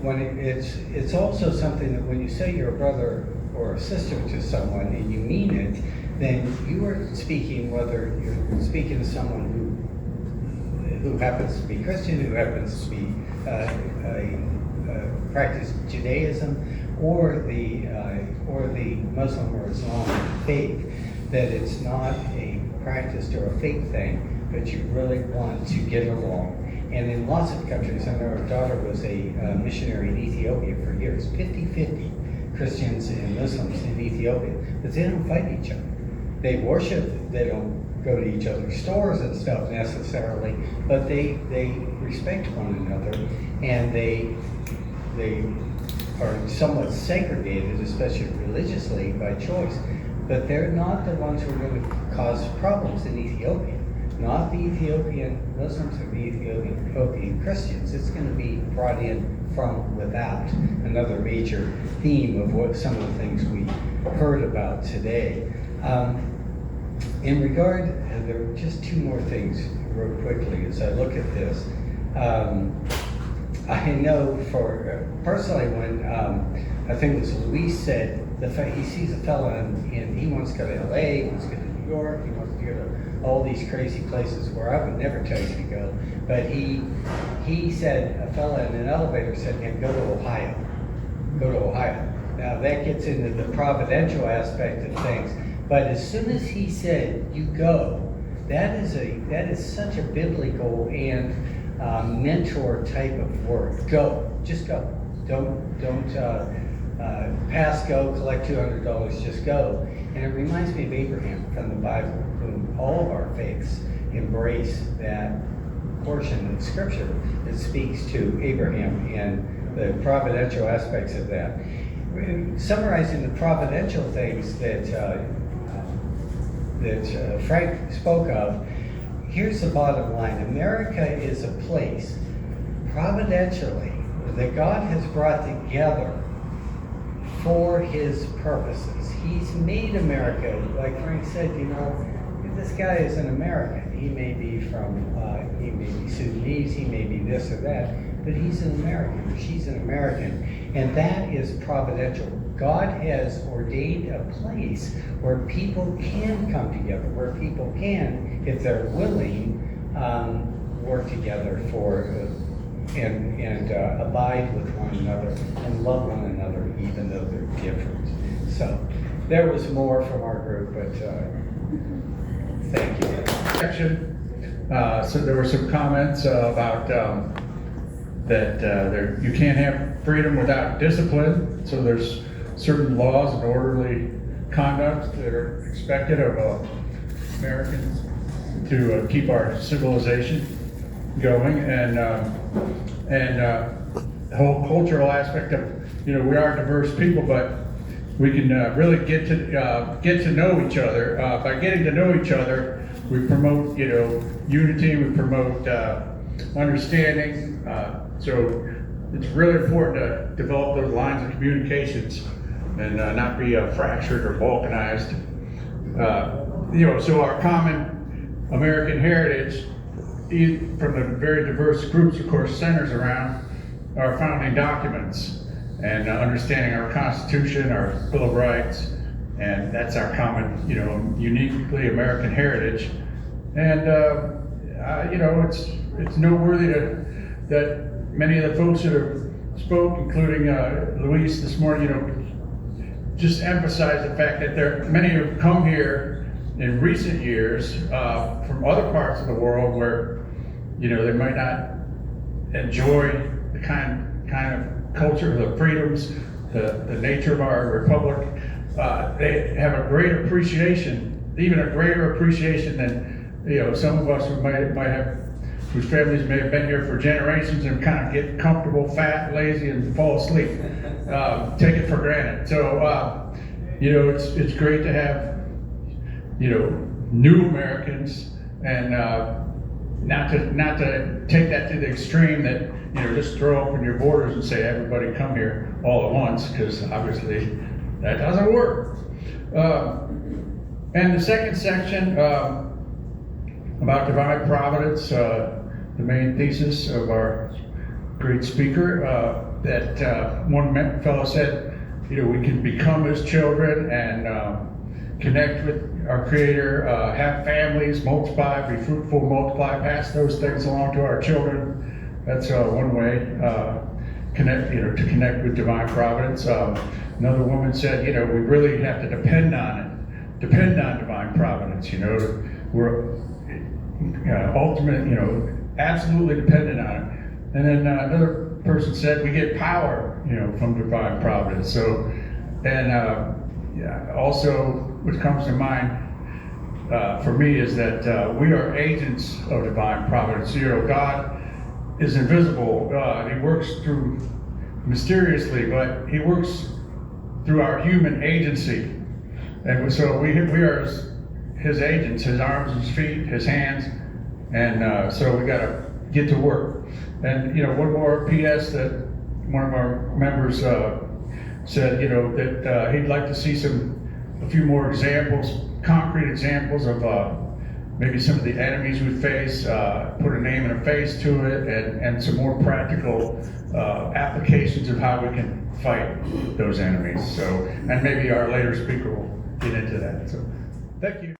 it's also something that when you say you're a brother or a sister to someone and you mean it, then you are speaking, whether you're speaking to someone who happens to be Christian, who happens to be practice Judaism, or the Muslim or Islamic faith, that it's not a practiced or a fake thing, but you really want to get along. And in lots of countries, I know our daughter was a missionary in Ethiopia for years, 50-50 Christians and Muslims in Ethiopia, but they don't fight each other. They worship, they don't go to each other's stores and stuff necessarily, but they respect one another, and they are somewhat segregated, especially religiously, by choice. But they're not the ones who are going to cause problems in Ethiopia. Not the Ethiopian Muslims or the Ethiopian Christians. It's going to be brought in from without. Another major theme of what some of the things we heard about today. In regard, there are just two more things real quickly as I look at this. I know personally when I think it was Luis said the fact he sees a fella and he wants to go to LA, he wants to go to New York, he wants to go to all these crazy places where I would never tell you to go, but he said, a fella in an elevator said to him, go to Ohio. Now that gets into the providential aspect of things, but as soon as he said you go, that is such a biblical and mentor type of word. Go, just go. Don't pass go, collect $200, just go. And it reminds me of Abraham from the Bible, whom all of our faiths embrace that portion of Scripture that speaks to Abraham and the providential aspects of that. Summarizing the providential things that Frank spoke of, here's the bottom line. America is a place, providentially, that God has brought together for his purposes. He's made America, like Frank said, this guy is an American. He may be Sudanese, he may be this or that, but he's an American, or she's an American, and that is providential. God has ordained a place where people can come together, where people can, if they're willing, work together and abide with one another and love one another, even though they're different. So there was more from our group, but thank you. So there were some comments about that you can't have freedom without discipline. So there's certain laws and orderly conduct that are expected of Americans to keep our civilization going, and the whole cultural aspect of, we are diverse people, but we can really get to know each other. By getting to know each other, we promote unity, we promote understanding. So it's really important to develop those lines of communications and not be fractured or balkanized. So our common American heritage, from the very diverse groups, of course, centers around our founding documents and understanding our Constitution, our Bill of Rights, and that's our common, uniquely American heritage. And it's noteworthy that many of the folks that have spoke, including Luis this morning, just emphasize the fact that many have come here in recent years from other parts of the world where they might not enjoy the kind of culture, the freedoms, the nature of our republic. They have a great appreciation, even a greater appreciation than some of us who might have, whose families may have been here for generations and kind of get comfortable, fat, lazy, and fall asleep. Take it for granted. So it's great to have new Americans, and not to take that to the extreme that just throw open your borders and say everybody come here all at once, because obviously that doesn't work. And the second section about divine providence, the main thesis of our great speaker, one fellow said, we can become his children and connect with our Creator, have families, multiply, be fruitful, multiply, pass those things along to our children. That's one way to connect with divine providence. Another woman said, we really have to depend on divine providence. We're ultimate, absolutely dependent on it. And then another person said we get power, from divine providence. So, and also what comes to mind for me is that we are agents of divine providence. God is invisible. He works through mysteriously, but He works through our human agency. And so we are His agents, His arms, His feet, His hands, and so we got to get to work. And one more PS that one of our members said, that he'd like to see a few more examples, concrete examples of maybe some of the enemies we face, put a name and a face to it, and some more practical applications of how we can fight those enemies. So, and maybe our later speaker will get into that. So, thank you.